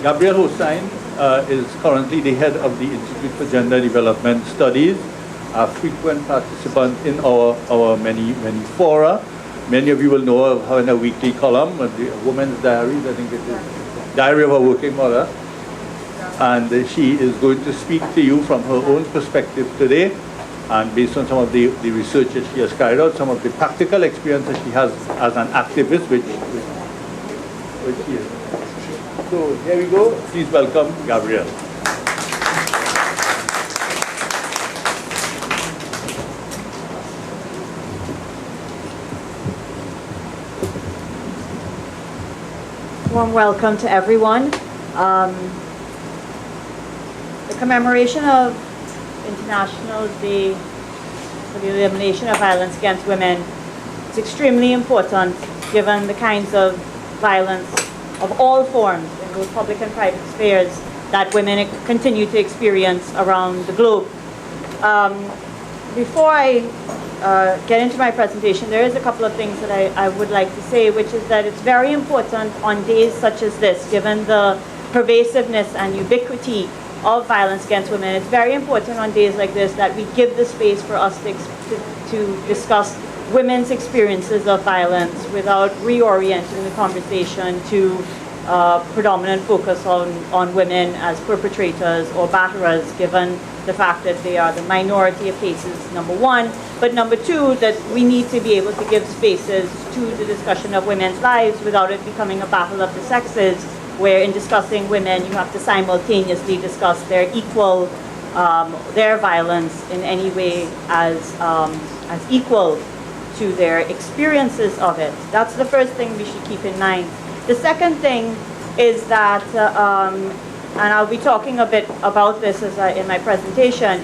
Gabrielle Hosein is currently the head of the Institute for Gender Development Studies, a frequent participant in our many fora. Many of you will know of her in a weekly column, the Woman's Diaries, I think it is, Diary of a Working Mother. And she is going to speak to you from her own perspective today, and based on some of the research that she has carried out, some of the practical experience that she has as an activist, which she is. So here we go. Please welcome Gabrielle. Warm welcome to everyone. The commemoration of International Day for the Elimination of Violence Against Women is extremely important given the kinds of violence of all forms in both public and private spheres that women continue to experience around the globe. Before I get into my presentation, there is a couple of things that I would like to say, which is that it's very important on days such as this, given the pervasiveness and ubiquity of violence against women. It's very important on days like this that we give the space for us to discuss women's experiences of violence without reorienting the conversation to predominant focus on women as perpetrators or batterers, given the fact that they are the minority of cases, number one. But number two, that we need to be able to give spaces to the discussion of women's lives without it becoming a battle of the sexes, where in discussing women, you have to simultaneously discuss their their violence in any way as equal to their experiences of it. That's the first thing we should keep in mind. The second thing is that, and I'll be talking a bit about this in my presentation,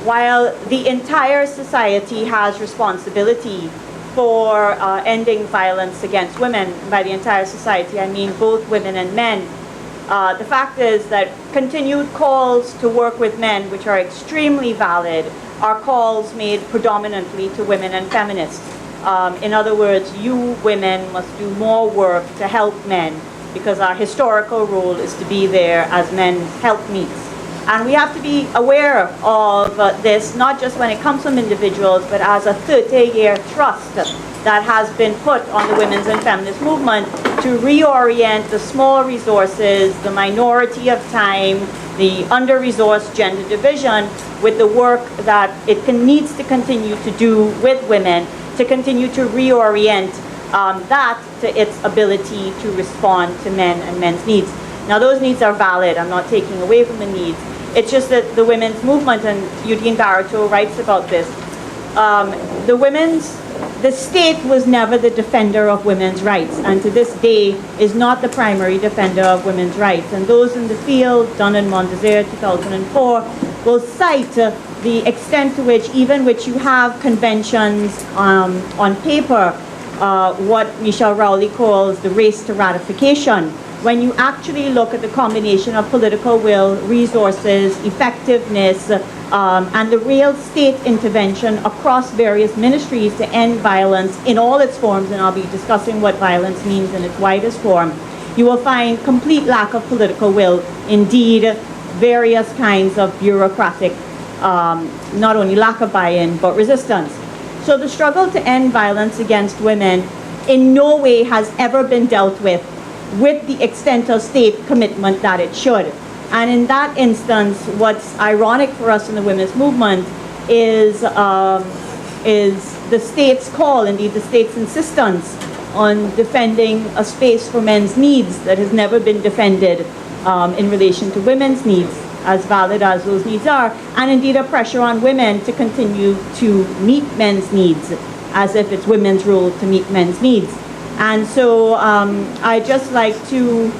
while the entire society has responsibility for ending violence against women, by the entire society I mean both women and men, the fact is that continued calls to work with men, which are extremely valid, are calls made predominantly to women and feminists. In other words, you women must do more work to help men, because our historical role is to be there as men's helpmeets. And we have to be aware of this, not just when it comes from individuals, but as a 30-year trust that has been put on the women's and feminist movement to reorient the small resources, the minority of time, the under-resourced gender division with the work that it needs to continue to do with women, to continue to reorient that to its ability to respond to men and men's needs. Now, those needs are valid. I'm not taking away from the needs. It's just that the women's movement, and Eugene Baratow writes about this, the state was never the defender of women's rights, and to this day is not the primary defender of women's rights. And those in the field, Dunn and Mondesir, 2004, will cite the extent to which, even which you have conventions on paper, what Michelle Rowley calls the race to ratification. When you actually look at the combination of political will, resources, effectiveness, and the real state intervention across various ministries to end violence in all its forms, and I'll be discussing what violence means in its widest form, you will find complete lack of political will, indeed various kinds of bureaucratic, not only lack of buy-in, but resistance. So the struggle to end violence against women in no way has ever been dealt with the extent of state commitment that it should. And in that instance, what's ironic for us in the women's movement is the state's call, indeed the state's insistence on defending a space for men's needs that has never been defended in relation to women's needs, as valid as those needs are, and indeed a pressure on women to continue to meet men's needs, as if it's women's role to meet men's needs. And so I'd just like to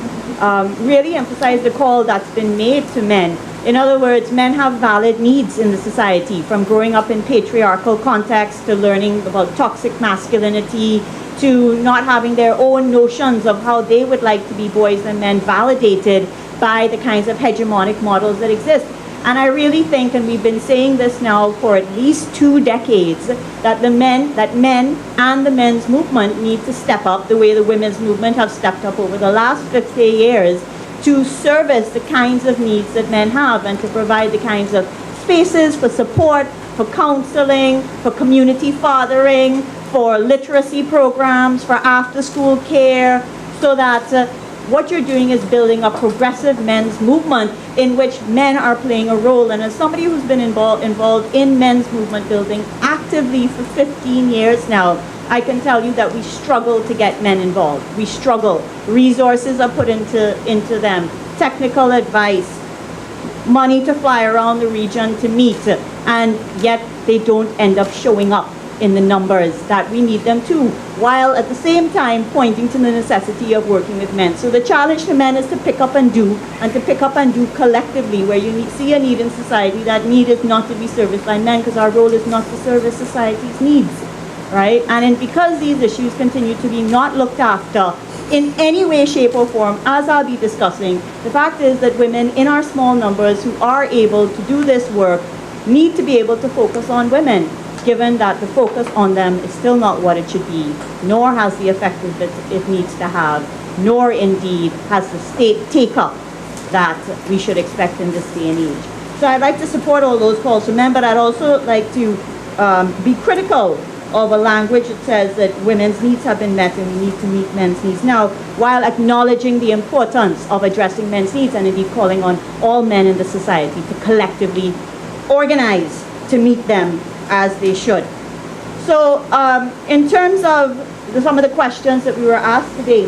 really emphasize the call that's been made to men. In other words, men have valid needs in the society, from growing up in patriarchal contexts to learning about toxic masculinity, to not having their own notions of how they would like to be boys and men validated by the kinds of hegemonic models that exist. And I really think, and we've been saying this now for at least 2 decades, that men and the men's movement need to step up the way the women's movement have stepped up over the last 50 years to service the kinds of needs that men have and to provide the kinds of spaces for support, for counseling, for community fathering, for literacy programs, for after-school care, so that what you're doing is building a progressive men's movement in which men are playing a role. And as somebody who's been involved in men's movement building actively for 15 years now, I can tell you that we struggle to get men involved. We struggle. Resources are put into them, technical advice, money to fly around the region to meet, and yet they don't end up showing up in the numbers that we need them to, while at the same time pointing to the necessity of working with men. So the challenge to men is to pick up and do, and to pick up and do collectively. Where you see a need in society, that need is not to be serviced by men, because our role is not to service society's needs, right? And because these issues continue to be not looked after in any way, shape, or form, as I'll be discussing, the fact is that women in our small numbers who are able to do this work need to be able to focus on women, given that the focus on them is still not what it should be, nor has the effectiveness it needs to have, nor indeed has the state take-up that we should expect in this day and age. So I'd like to support all those calls to men, but I'd also like to be critical of a language that says that women's needs have been met and we need to meet men's needs now, while acknowledging the importance of addressing men's needs and indeed calling on all men in the society to collectively organize to meet them as they should. So in terms of some of the questions that we were asked today,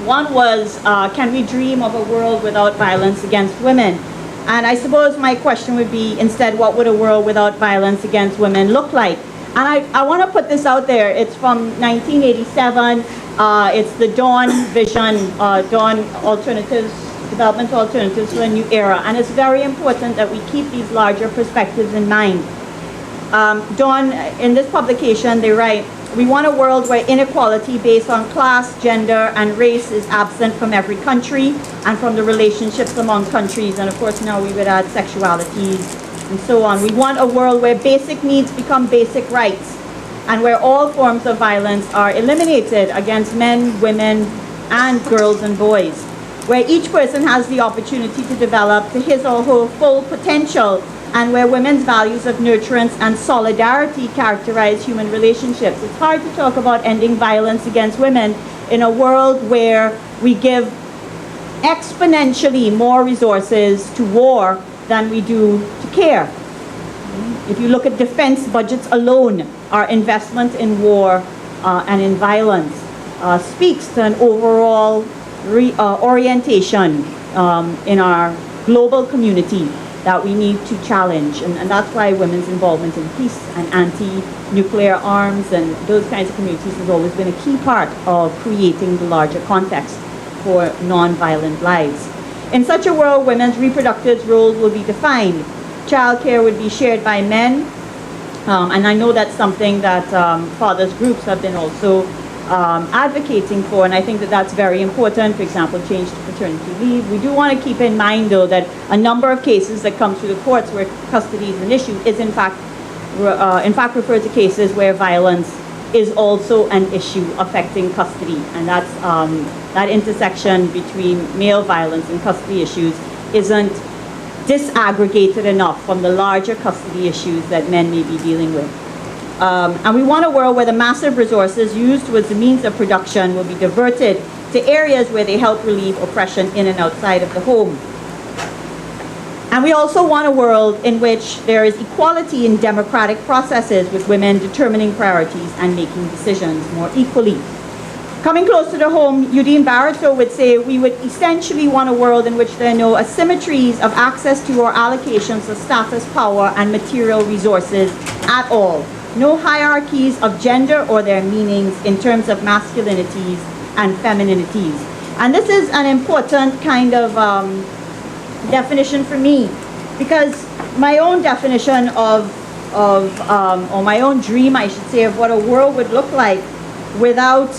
one was, can we dream of a world without violence against women? And I suppose my question would be, instead, what would a world without violence against women look like? And I want to put this out there. It's from 1987. It's the Dawn Vision, Dawn Alternatives, Development Alternatives to a New Era. And it's very important that we keep these larger perspectives in mind. Dawn, in this publication, they write, we want a world where inequality based on class, gender, and race is absent from every country and from the relationships among countries. And of course, now we would add sexualities and so on. We want a world where basic needs become basic rights and where all forms of violence are eliminated against men, women, and girls and boys, where each person has the opportunity to develop to his or her full potential, and where women's values of nurturance and solidarity characterize human relationships. It's hard to talk about ending violence against women in a world where we give exponentially more resources to war than we do to care. If you look at defense budgets alone, our investment in war and in violence speaks to an overall orientation in our global community that we need to challenge. And that's why women's involvement in peace and anti-nuclear arms and those kinds of communities has always been a key part of creating the larger context for non-violent lives. In such a world, women's reproductive roles will be defined. Childcare would be shared by men, and I know that's something that fathers groups have been also advocating for, and I think that that's very important. For example, change to paternity leave. We do want to keep in mind, though, that a number of cases that come through the courts where custody is an issue is in fact referred to cases where violence is also an issue affecting custody, and that's that intersection between male violence and custody issues isn't disaggregated enough from the larger custody issues that men may be dealing with. And we want a world where the massive resources used towards the means of production will be diverted to areas where they help relieve oppression in and outside of the home. And we also want a world in which there is equality in democratic processes, with women determining priorities and making decisions more equally. Coming close to the home, Eugene Barreto would say we would essentially want a world in which there are no asymmetries of access to or allocations of status, power, and material resources at all. No hierarchies of gender or their meanings in terms of masculinities and femininities. And this is an important kind of definition for me, because my own definition or my own dream, I should say, of what a world would look like without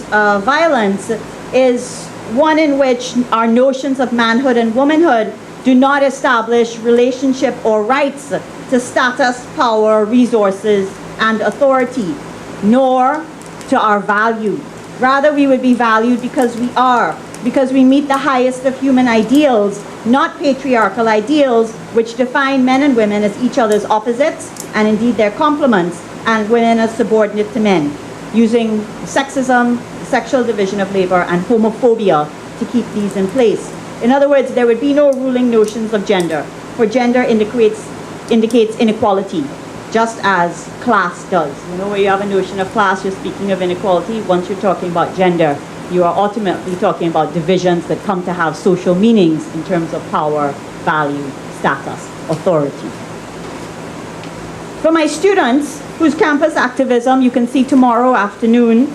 violence is one in which our notions of manhood and womanhood do not establish relationship or rights to status, power, resources, and authority, nor to our value. Rather, we would be valued because we are, because we meet the highest of human ideals, not patriarchal ideals, which define men and women as each other's opposites, and indeed their complements, and women as subordinate to men, using sexism, sexual division of labor, and homophobia to keep these in place. In other words, there would be no ruling notions of gender, for gender indicates inequality, just as class does. You know, where you have a notion of class, you're speaking of inequality. Once you're talking about gender, you are ultimately talking about divisions that come to have social meanings in terms of power, value, status, authority. For my students whose campus activism you can see tomorrow afternoon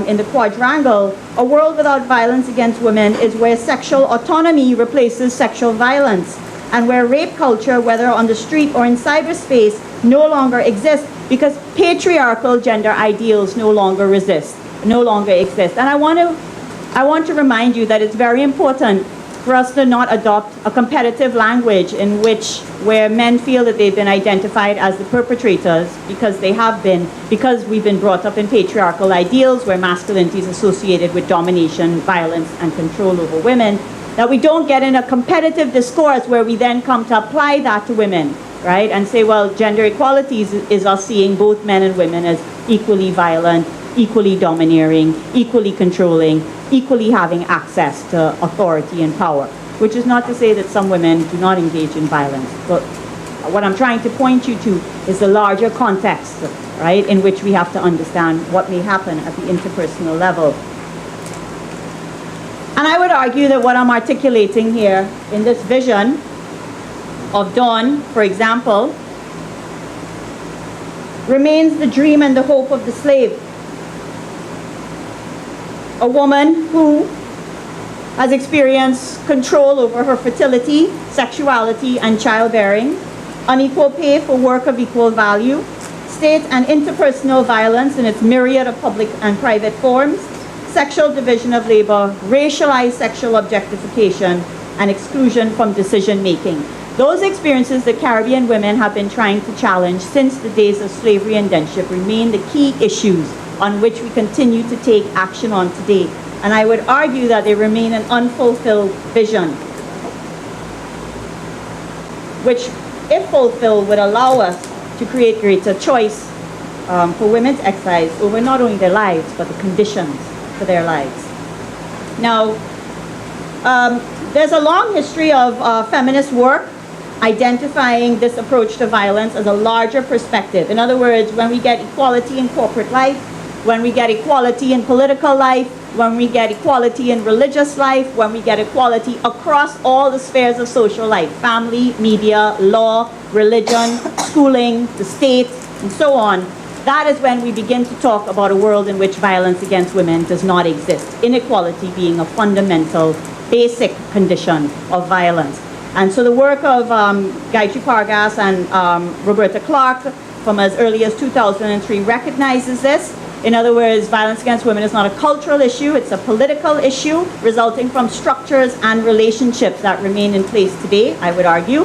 in the quadrangle, a world without violence against women is where sexual autonomy replaces sexual violence, and where rape culture, whether on the street or in cyberspace, no longer exists because patriarchal gender ideals no longer exist. And I want to remind you that it's very important for us to not adopt a competitive language in which where men feel that they've been identified as the perpetrators because they have been, because we've been brought up in patriarchal ideals where masculinity is associated with domination, violence, and control over women, that we don't get in a competitive discourse where we then come to apply that to women, right? And say, well, gender equality is us seeing both men and women as equally violent, equally domineering, equally controlling, equally having access to authority and power, which is not to say that some women do not engage in violence. But what I'm trying to point you to is the larger context, right, in which we have to understand what may happen at the interpersonal level. And I would argue that what I'm articulating here in this vision of Dawn, for example, remains the dream and the hope of the slave. A woman who has experienced control over her fertility, sexuality, and childbearing, unequal pay for work of equal value, state and interpersonal violence in its myriad of public and private forms, sexual division of labor, racialized sexual objectification, and exclusion from decision-making. Those experiences that Caribbean women have been trying to challenge since the days of slavery and indentureship remain the key issues on which we continue to take action on today. And I would argue that they remain an unfulfilled vision, which, if fulfilled, would allow us to create greater choice for women to exercise over not only their lives, but the conditions for their lives. Now, there's a long history of feminist work identifying this approach to violence as a larger perspective. In other words, when we get equality in corporate life, when we get equality in political life, when we get equality in religious life, when we get equality across all the spheres of social life, family, media, law, religion, schooling, the state, and so on, that is when we begin to talk about a world in which violence against women does not exist, inequality being a fundamental, basic condition of violence. And so the work of Gayatri Pargas and Roberta Clark from as early as 2003 recognizes this. In other words, violence against women is not a cultural issue, it's a political issue resulting from structures and relationships that remain in place today, I would argue.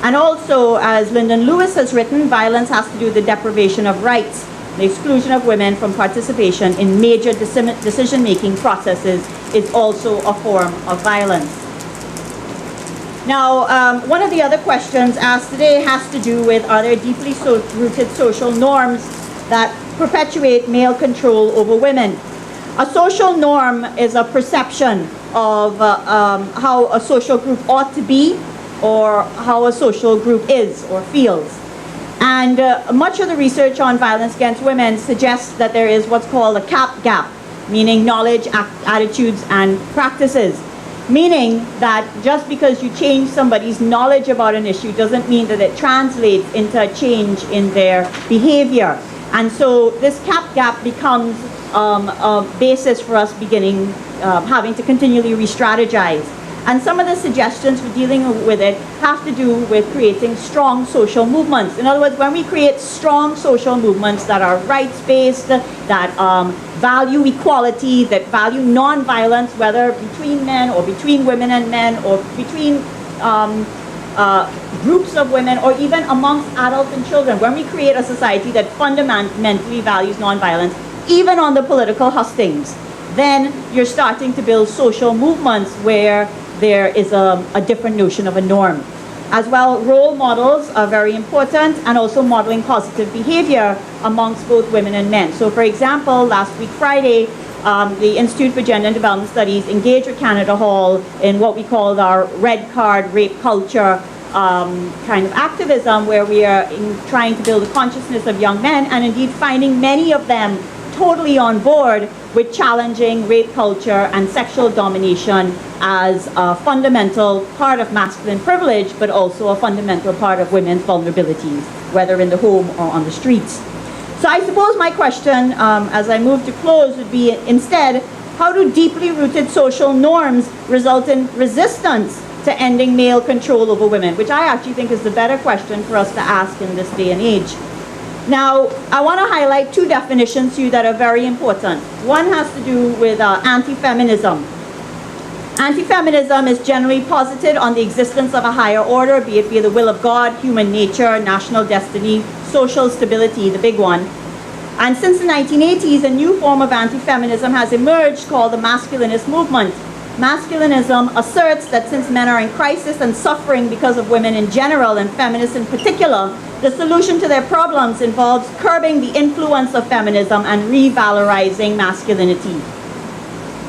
And also, as Lyndon Lewis has written, violence has to do with the deprivation of rights, the exclusion of women from participation in major decision-making processes is also a form of violence. Now, one of the other questions asked today has to do with, are there deeply rooted social norms that perpetuate male control over women? A social norm is a perception of how a social group ought to be, or how a social group is or feels. And much of the research on violence against women suggests that there is what's called a CAP gap, meaning knowledge, attitudes, and practices. Meaning that just because you change somebody's knowledge about an issue doesn't mean that it translates into a change in their behavior. And so this CAP gap becomes a basis for us having to continually re-strategize. And some of the suggestions for dealing with it have to do with creating strong social movements. In other words, when we create strong social movements that are rights-based, that value equality, that value non-violence, whether between men or between women and men, or between groups of women, or even amongst adults and children, when we create a society that fundamentally values non-violence, even on the political hustings, then you're starting to build social movements where there is a different notion of a norm. As well, role models are very important, and also modeling positive behavior amongst both women and men. So for example, last week Friday, the Institute for Gender and Development Studies engaged with Canada Hall in what we called our red card rape culture kind of activism, where we are trying to build a consciousness of young men, and indeed finding many of them totally on board with challenging rape culture and sexual domination as a fundamental part of masculine privilege, but also a fundamental part of women's vulnerabilities, whether in the home or on the streets. So I suppose my question, as I move to close, would be instead, how do deeply rooted social norms result in resistance to ending male control over women? Which I actually think is the better question for us to ask in this day and age. Now, I want to highlight two definitions to you that are very important. One has to do with anti-feminism. Anti-feminism is generally posited on the existence of a higher order, be it via the will of God, human nature, national destiny, social stability, the big one. And since the 1980s, a new form of anti-feminism has emerged called the masculinist movement. Masculinism asserts that since men are in crisis and suffering because of women in general and feminists in particular, the solution to their problems involves curbing the influence of feminism and revalorizing masculinity.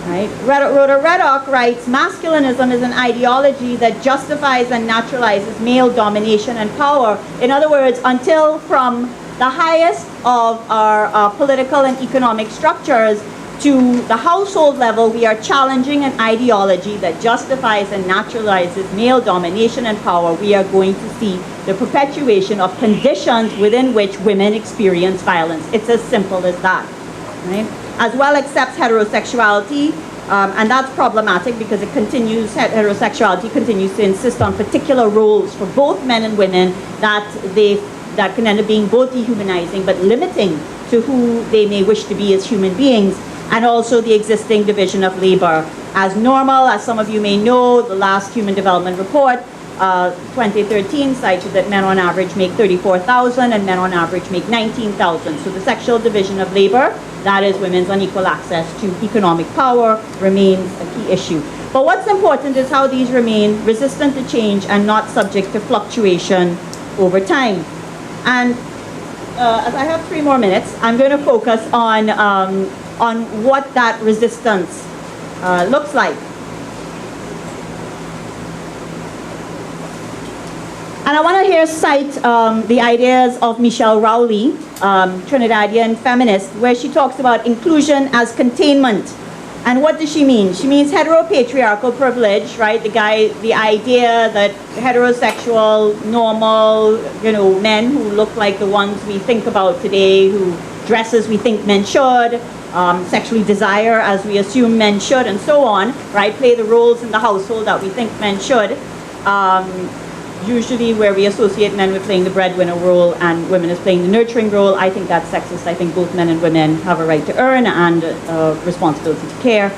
Right? Rhoda Reddock writes, masculinism is an ideology that justifies and naturalizes male domination and power. In other words, until from the highest of our political and economic structures to the household level, we are challenging an ideology that justifies and naturalizes male domination and power. We are going to see the perpetuation of conditions within which women experience violence. It's as simple as that. Right? As well accepts heterosexuality, and that's problematic because heterosexuality continues to insist on particular roles for both men and women that can end up being both dehumanizing but limiting to who they may wish to be as human beings. And also the existing division of labor. As normal, as some of you may know, the last Human Development Report, 2013, cited that men on average make $34,000 and men on average make $19,000. So the sexual division of labor, that is women's unequal access to economic power, remains a key issue. But what's important is how these remain resistant to change and not subject to fluctuation over time. And as I have 3 more minutes, I'm going to focus on what that resistance looks like. And I want to here cite the ideas of Michelle Rowley, Trinidadian feminist, where she talks about inclusion as containment. And what does she mean? She means heteropatriarchal privilege, right? The idea that heterosexual, normal, men who look like the ones we think about today, who dress as we think men should, sexually desire as we assume men should, and so on, right? Play the roles in the household that we think men should. Usually where we associate men with playing the breadwinner role and women as playing the nurturing role. I think that's sexist. I think both men and women have a right to earn and responsibility to care.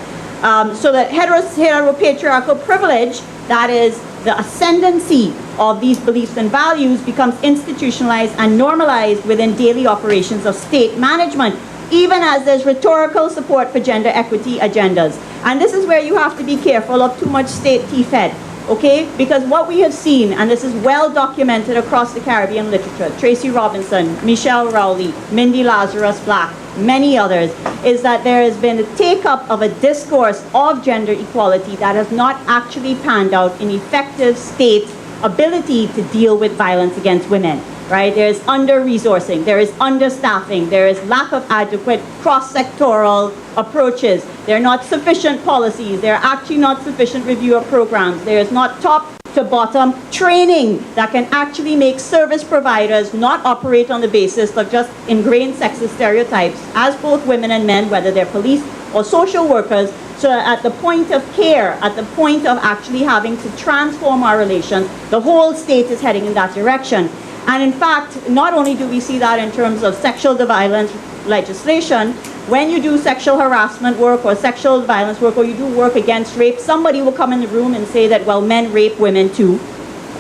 So that heteropatriarchal privilege, that is the ascendancy of these beliefs and values, becomes institutionalized and normalized within daily operations of state management, even as there's rhetorical support for gender equity agendas. And this is where you have to be careful of too much state tea-fed. Okay, because what we have seen, and this is well documented across the Caribbean literature, Tracy Robinson, Michelle Rowley, Mindy Lazarus Black, many others, is that there has been a take-up of a discourse of gender equality that has not actually panned out in effective state ability to deal with violence against women. Right? There is under-resourcing, there is understaffing, there is lack of adequate cross-sectoral approaches. There are not sufficient policies, there are actually not sufficient review of programs, there is not top-to-bottom training that can actually make service providers not operate on the basis of just ingrained sexist stereotypes as both women and men, whether they're police or social workers, so at the point of care, at the point of actually having to transform our relations, the whole state is heading in that direction. And in fact, not only do we see that in terms of sexual violence legislation, when you do sexual harassment work or sexual violence work, or you do work against rape, somebody will come in the room and say that, well, men rape women too.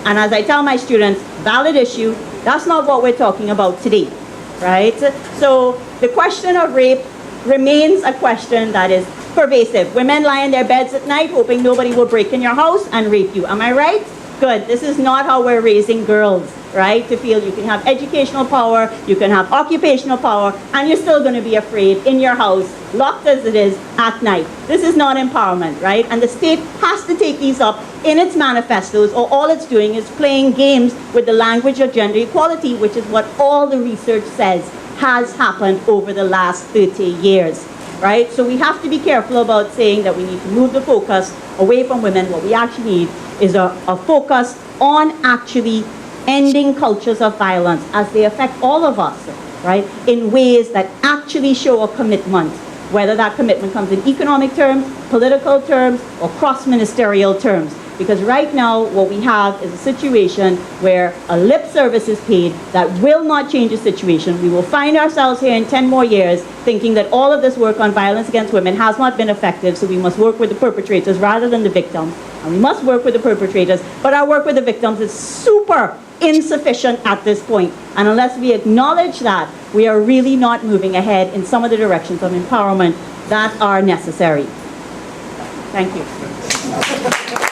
And as I tell my students, valid issue, that's not what we're talking about today, right? So the question of rape remains a question that is pervasive. Women lie in their beds at night hoping nobody will break in your house and rape you. Am I right? Good. This is not how we're raising girls, right? To feel you can have educational power, you can have occupational power, and you're still going to be afraid in your house, locked as it is, at night. This is not empowerment, right? And the state has to take these up in its manifestos, or all it's doing is playing games with the language of gender equality, which is what all the research says has happened over the last 30 years. Right? So we have to be careful about saying that we need to move the focus away from women. What we actually need is a focus on actually ending cultures of violence as they affect all of us, right? In ways that actually show a commitment, whether that commitment comes in economic terms, political terms, or cross-ministerial terms. Because right now, what we have is a situation where a lip service is paid that will not change the situation. We will find ourselves here in 10 more years thinking that all of this work on violence against women has not been effective, so we must work with the perpetrators rather than the victims. And we must work with the perpetrators, but our work with the victims is super insufficient at this point. And unless we acknowledge that, we are really not moving ahead in some of the directions of empowerment that are necessary. Thank you.